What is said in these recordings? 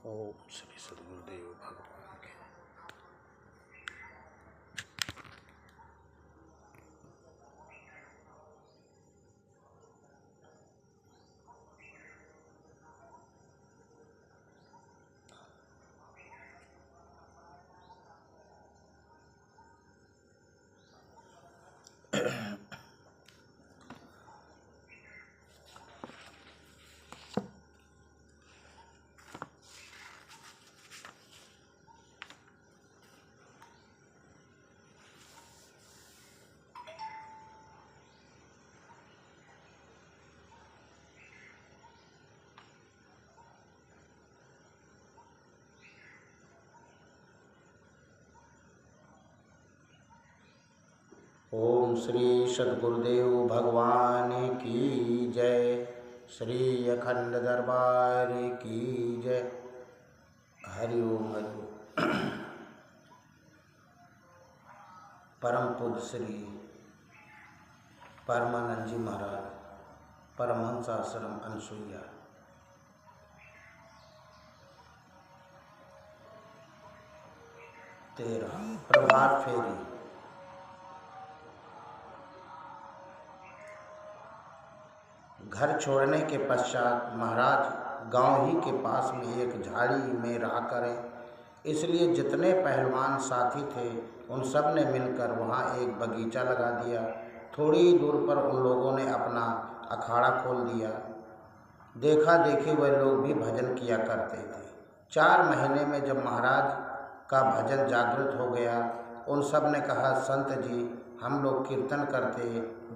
ओम श्री सद्गुरुदेव भगवान के। ओम श्री सद्गुरुदेव भगवान की जय। श्री अखंड दरबार की जय। हरि ओम हरि ओम। परम पूज्य श्री परमानंद जी महाराज परमहंस आश्रम अनसुईया तेरा प्रभात फेरी घर छोड़ने के पश्चात महाराज गांव ही के पास में एक झाड़ी में रहा करें, इसलिए जितने पहलवान साथी थे उन सब ने मिलकर वहां एक बगीचा लगा दिया। थोड़ी दूर पर उन लोगों ने अपना अखाड़ा खोल दिया। देखा देखी वह लोग भी भजन किया करते थे। 4 महीने में जब महाराज का भजन जागृत हो गया, उन सब ने कहा, संत जी हम लोग कीर्तन करते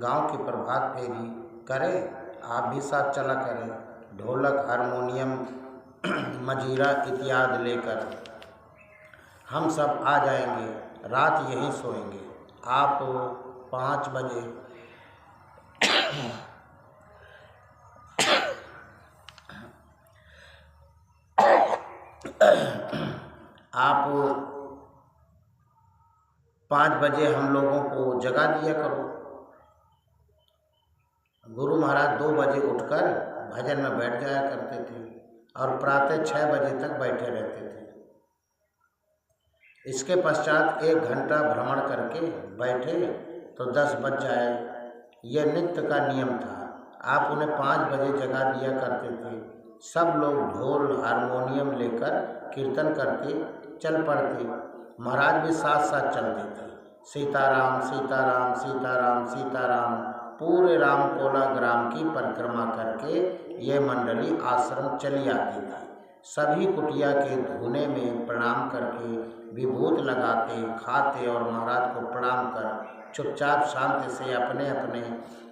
गांव की प्रभात फेरी करें, आप भी साथ चला करें। ढोलक, हारमोनियम, मजीरा इत्यादि लेकर हम सब आ जाएंगे, रात यहीं सोएंगे। आप 5 बजे आप 5 बजे हम लोगों को जगा दिया करो। गुरु महाराज 2 बजे उठकर भजन में बैठ जाया करते थे और प्रातः 6 बजे तक बैठे रहते थे। इसके पश्चात 1 घंटा भ्रमण करके बैठे तो 10 बज जाए। यह नित्य का नियम था। आप उन्हें 5 बजे जगा दिया करते थे। सब लोग ढोल हारमोनियम लेकर कीर्तन करते चल पड़ते। महाराज भी साथ साथ चलते थे। सीताराम सीताराम सीताराम सीताराम पूरे रामकोला ग्राम की परिक्रमा करके यह मंडली आश्रम चली आती थी। सभी कुटिया के धूने में प्रणाम करके विभूत लगाते, खाते और महाराज को प्रणाम कर चुपचाप शांति से अपने अपने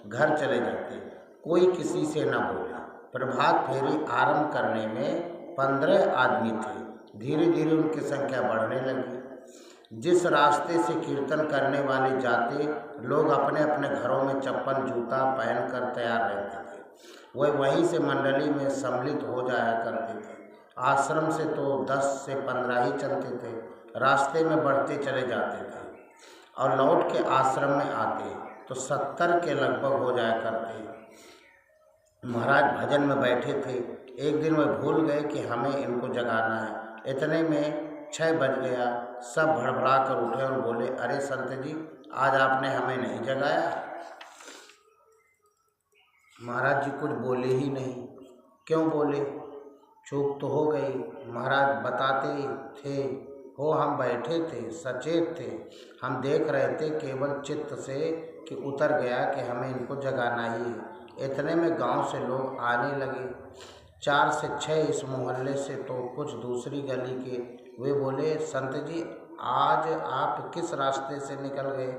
घर चले जाते। कोई किसी से न बोला। प्रभात फेरी आरंभ करने में 15 आदमी थे। धीरे धीरे उनकी संख्या बढ़ने लगी। जिस रास्ते से कीर्तन करने वाले जाते, लोग अपने अपने घरों में चप्पल जूता पहनकर तैयार रहते थे। वह वहीं से मंडली में सम्मिलित हो जाया करते थे। आश्रम से तो 10 से 15 ही चलते थे। रास्ते में बढ़ते चले जाते थे और लौट के आश्रम में आते तो 70 के लगभग हो जाया करते। महाराज भजन में बैठे थे। एक दिन वह भूल गए कि हमें इनको जगाना है। इतने में 6 बज गया। सब भड़बड़ा कर उठे और बोले, अरे संत जी आज आपने हमें नहीं जगाया। महाराज जी कुछ बोले ही नहीं। क्यों बोले? चूक तो हो गई। महाराज बताते थे हो हम बैठे थे, सचेत थे, हम देख रहे थे केवल चित्त से कि उतर गया कि हमें इनको जगाना ही है। इतने में गांव से लोग आने लगे। 4 से 6 इस मोहल्ले से तो कुछ दूसरी गली के। वे बोले, संत जी आज आप किस रास्ते से निकल गए?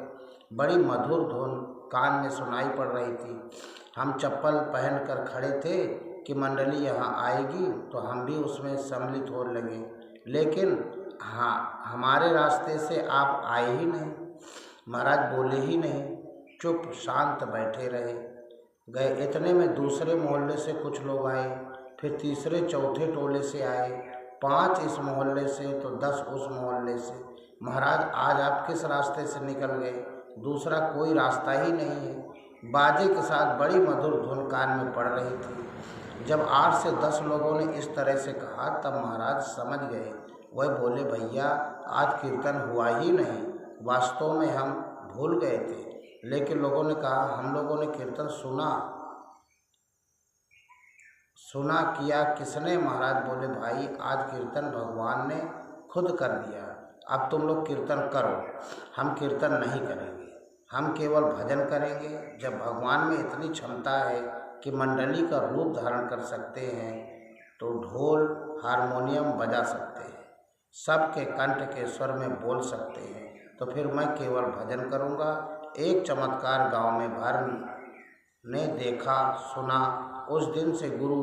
बड़ी मधुर धुन कान में सुनाई पड़ रही थी। हम चप्पल पहनकर खड़े थे कि मंडली यहाँ आएगी तो हम भी उसमें सम्मिलित हो लगे, लेकिन हाँ हमारे रास्ते से आप आए ही नहीं। महाराज बोले ही नहीं, चुप शांत बैठे रहे गए। इतने में दूसरे मोहल्ले से कुछ लोग आए, फिर तीसरे चौथे टोले से आए, 5 इस मोहल्ले से तो 10 उस मोहल्ले से। महाराज आज आप किस रास्ते से निकल गए? दूसरा कोई रास्ता ही नहीं है। बाजे के साथ बड़ी मधुर धुन कान में पड़ रही थी। जब 8 से 10 लोगों ने इस तरह से कहा तब महाराज समझ गए। वह बोले, भैया आज कीर्तन हुआ ही नहीं, वास्तव में हम भूल गए थे। लेकिन लोगों ने कहा, हम लोगों ने कीर्तन सुना किया किसने? महाराज बोले, भाई आज कीर्तन भगवान ने खुद कर दिया, अब तुम लोग कीर्तन करो। हम कीर्तन नहीं करेंगे, हम केवल भजन करेंगे। जब भगवान में इतनी क्षमता है कि मंडली का रूप धारण कर सकते हैं, तो ढोल हारमोनियम बजा सकते हैं, सबके कंठ के स्वर में बोल सकते हैं, तो फिर मैं केवल भजन करूँगा। एक चमत्कार गांव में भर ने देखा सुना। उस दिन से गुरु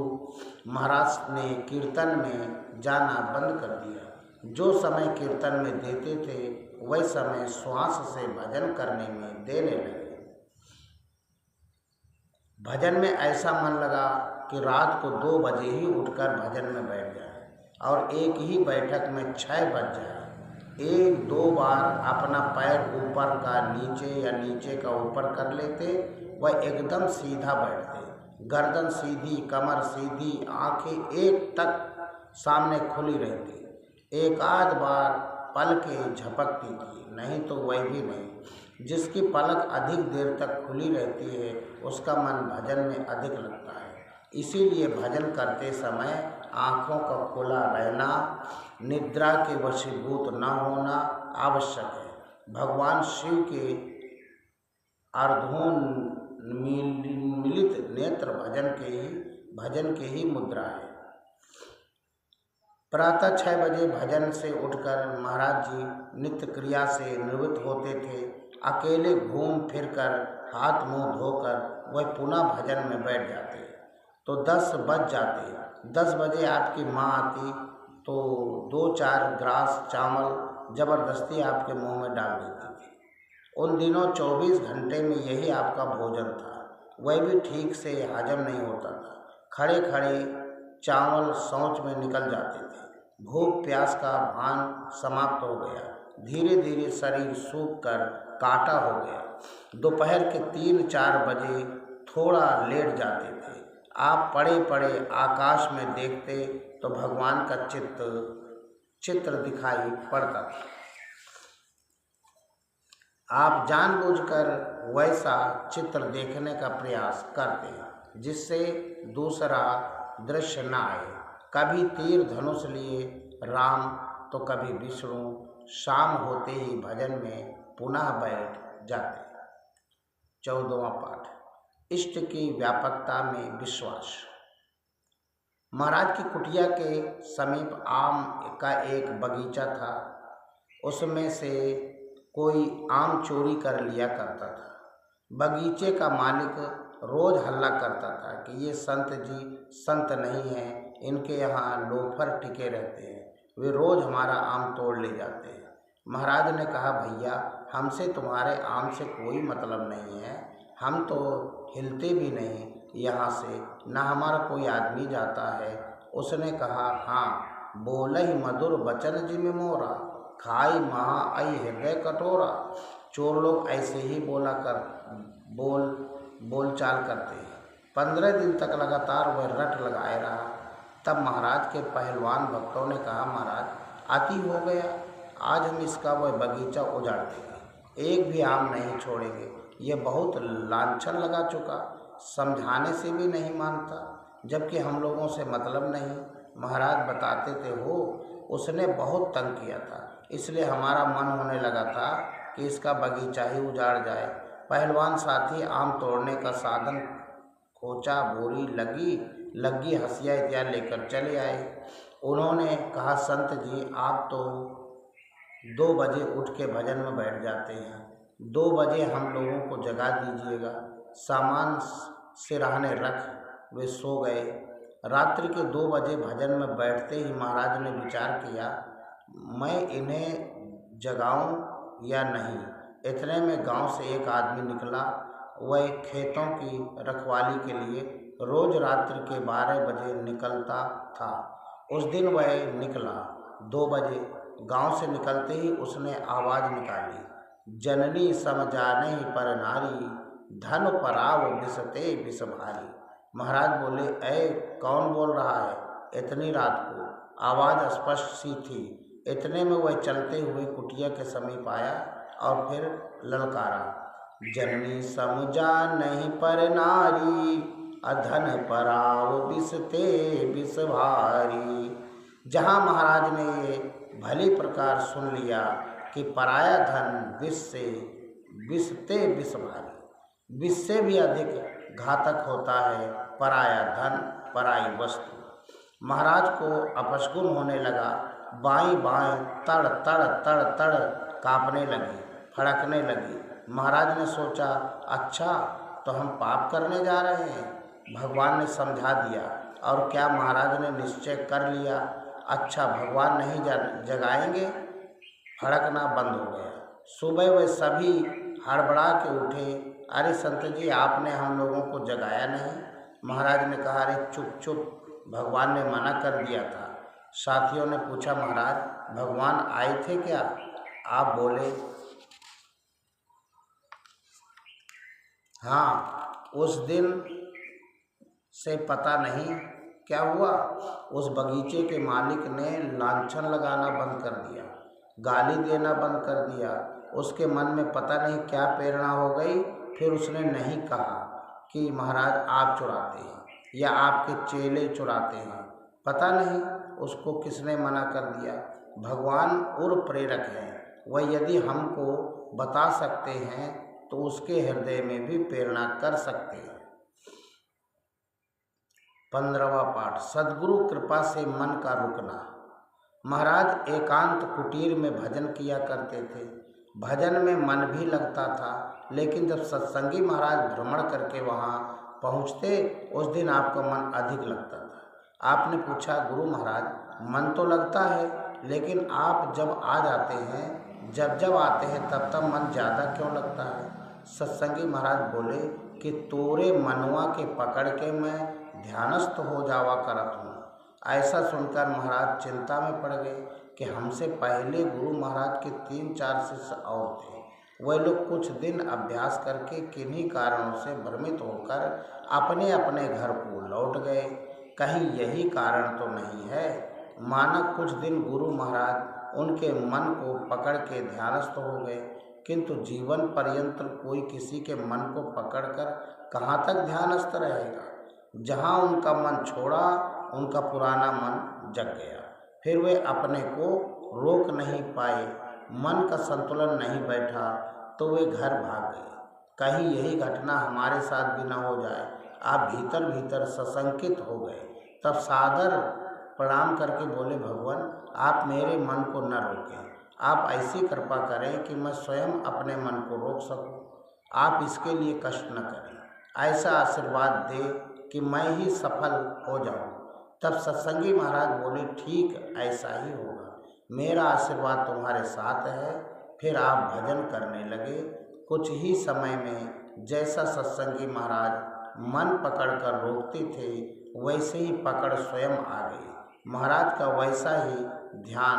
महाराज ने कीर्तन में जाना बंद कर दिया। जो समय कीर्तन में देते थे वही समय श्वास से भजन करने में देने लगे। भजन में ऐसा मन लगा कि रात को 2 बजे ही उठकर भजन में बैठ जाए और एक ही बैठक में 6 बज जाए। 1-2 बार अपना पैर ऊपर का नीचे या नीचे का ऊपर कर लेते, वह एकदम सीधा बैठते, गर्दन सीधी, कमर सीधी, आंखें एक तक सामने खुली रहती। एक आध बार पलकें झपकती थी, नहीं तो वह भी नहीं। जिसकी पलक अधिक देर तक खुली रहती है उसका मन भजन में अधिक लगता है। इसीलिए भजन करते समय आँखों का खुला रहना, निद्रा के वशीभूत न होना आवश्यक है। भगवान शिव के अर्धोन्मीलित नेत्र भजन के ही मुद्रा है। प्रातः 6 बजे भजन से उठकर महाराज जी नित्य क्रिया से निवृत्त होते थे। अकेले घूम फिरकर हाथ मुंह धोकर वह पुनः भजन में बैठ जाते, तो 10 बज जाते। 10 बजे आपकी माँ आती तो 2-4 ग्रास चावल जबरदस्ती आपके मुंह में डाल देती थी। उन दिनों 24 घंटे में यही आपका भोजन था, वह भी ठीक से हजम नहीं होता था। खड़े खड़े चावल शौच में निकल जाते थे। भूख प्यास का भान समाप्त हो गया। धीरे धीरे शरीर सूख कर काटा हो गया। दोपहर के 3-4 बजे थोड़ा लेट जाते थे। आप पड़े पड़े आकाश में देखते तो भगवान का चित्र दिखाई पड़ता था। आप जानबूझकर वैसा चित्र देखने का प्रयास करते जिससे दूसरा दृश्य न आए। कभी तीर धनुष लिए राम तो कभी विष्णु। शाम होते ही भजन में पुनः बैठ जाते। 14वां पाठ, इष्ट की व्यापकता में विश्वास। महाराज की कुटिया के समीप आम का एक बगीचा था। उसमें से कोई आम चोरी कर लिया करता था। बगीचे का मालिक रोज हल्ला करता था कि ये संत जी संत नहीं हैं, इनके यहाँ लोफर टिके रहते हैं, वे रोज हमारा आम तोड़ ले जाते हैं। महाराज ने कहा, भैया हमसे तुम्हारे आम से कोई मतलब नहीं है, हम तो हिलते भी नहीं यहाँ से, ना हमारा कोई आदमी जाता है। उसने कहा, हाँ बोलहि मधुर बचन जिमि मोरा, खाई महा आई हृदय कटोरा। चोर लोग ऐसे ही बोल चाल करते हैं। 15 दिन तक लगातार वह रट लगाए रहा। तब महाराज के पहलवान भक्तों ने कहा, महाराज अति हो गया, आज हम इसका वह बगीचा उजाड़ देंगे, एक भी आम नहीं छोड़ेंगे। ये बहुत लांछन लगा चुका, समझाने से भी नहीं मानता, जबकि हम लोगों से मतलब नहीं। महाराज बताते थे, हो उसने बहुत तंग किया था, इसलिए हमारा मन होने लगा था कि इसका बगीचा ही उजाड़ जाए। पहलवान साथी आम तोड़ने का साधन खोचा, बोरी, लगी हंसिया इत्यादि लेकर चले आए। उन्होंने कहा, संत जी आप तो 2 बजे उठ के भजन में बैठ जाते हैं, 2 बजे हम लोगों को जगा दीजिएगा। सामान सिरहाने रख वे सो गए। रात्रि के 2 बजे भजन में बैठते ही महाराज ने विचार किया, मैं इन्हें जगाऊं या नहीं। इतने में गांव से एक आदमी निकला। वह खेतों की रखवाली के लिए रोज रात्रि के 12 बजे निकलता था। उस दिन वह निकला 2 बजे। गांव से निकलते ही उसने आवाज़ निकाली, जननी समझाने पर नारी, धन पराव बिसते बिस भारी। महाराज बोले, ऐ कौन बोल रहा है इतनी रात को? आवाज़ स्पष्ट सी थी। इतने में वह चलते हुए कुटिया के समीप आया और फिर ललकारा, जननी समुझा नहीं पर नारी, अधन पराव बिसते बिस भारी। जहाँ महाराज ने ये भली प्रकार सुन लिया कि पराया धन विष से बिसते बिस भारी, विष से भी अधिक घातक होता है पराया धन, पराई वस्तु। महाराज को अपशगुन होने लगा। बाएं बाएं तड़ तड़ तड़ तड़ कांपने लगी, फड़कने लगी। महाराज ने सोचा, अच्छा तो हम पाप करने जा रहे हैं। भगवान ने समझा दिया। और क्या महाराज ने निश्चय कर लिया, अच्छा भगवान नहीं जगाएंगे। फड़कना बंद हो गया। सुबह वे सभी हड़बड़ा के उठे। अरे संत जी, आपने हम लोगों को जगाया नहीं। महाराज ने कहा, अरे चुप चुप, भगवान ने मना कर दिया था। साथियों ने पूछा, महाराज भगवान आए थे क्या? आप बोले, हाँ। उस दिन से पता नहीं क्या हुआ, उस बगीचे के मालिक ने लांछन लगाना बंद कर दिया, गाली देना बंद कर दिया। उसके मन में पता नहीं क्या प्रेरणा हो गई। फिर उसने नहीं कहा कि महाराज आप चुराते हैं या आपके चेले चुराते हैं। पता नहीं उसको किसने मना कर दिया। भगवान उर प्रेरक है। वह यदि हमको बता सकते हैं तो उसके हृदय में भी प्रेरणा कर सकते हैं। 15वां पाठ, सद्गुरु कृपा से मन का रुकना। महाराज एकांत कुटीर में भजन किया करते थे। भजन में मन भी लगता था, लेकिन जब सत्संगी महाराज भ्रमण करके वहाँ पहुँचते, उस दिन आपका मन अधिक लगता था। आपने पूछा, गुरु महाराज मन तो लगता है, लेकिन आप जब आ जाते हैं, जब आते हैं तब मन ज़्यादा क्यों लगता है? सत्संगी महाराज बोले कि तोरे मनवा के पकड़ के मैं ध्यानस्थ हो जावा करत हूँ। ऐसा सुनकर महाराज चिंता में पड़ गए कि हमसे पहले गुरु महाराज के 3-4 शिष्य और थे। वह लोग कुछ दिन अभ्यास करके किन्हीं कारणों से भ्रमित होकर अपने अपने घर को लौट गए। कहीं यही कारण तो नहीं है? माना कुछ दिन गुरु महाराज उनके मन को पकड़ के ध्यानस्थ हो गए, किंतु जीवन पर्यंत कोई किसी के मन को पकड़कर कहाँ तक ध्यानस्थ रहेगा? जहाँ उनका मन छोड़ा, उनका पुराना मन जग गया। फिर वे अपने को रोक नहीं पाए, मन का संतुलन नहीं बैठा, तो वे घर भाग गए। कहीं यही घटना हमारे साथ भी न हो जाए। आप भीतर भीतर सशंकित हो गए। तब सादर प्रणाम करके बोले, भगवान आप मेरे मन को न रोकें। आप ऐसी कृपा करें कि मैं स्वयं अपने मन को रोक सकूं। आप इसके लिए कष्ट न करें। ऐसा आशीर्वाद दे कि मैं ही सफल हो जाऊं। तब सत्संगी महाराज बोले, ठीक ऐसा ही होगा, मेरा आशीर्वाद तुम्हारे साथ है। फिर आप भजन करने लगे। कुछ ही समय में जैसा सत्संगी महाराज मन पकड़कर रोकते थे, वैसे ही पकड़ स्वयं आ गई। महाराज का वैसा ही ध्यान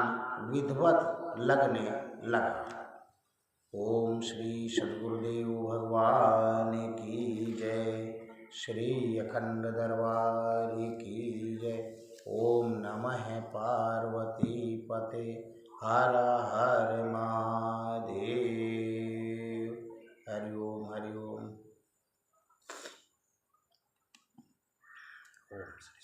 विधिवत लगने लगा। ओम श्री सद्गुरुदेव भगवान की जय। श्री अखंड दरबार की जय। ओम नमः पार्वती पते, हर हर महादेव। हरि ओम हरि ओम। ओम श्री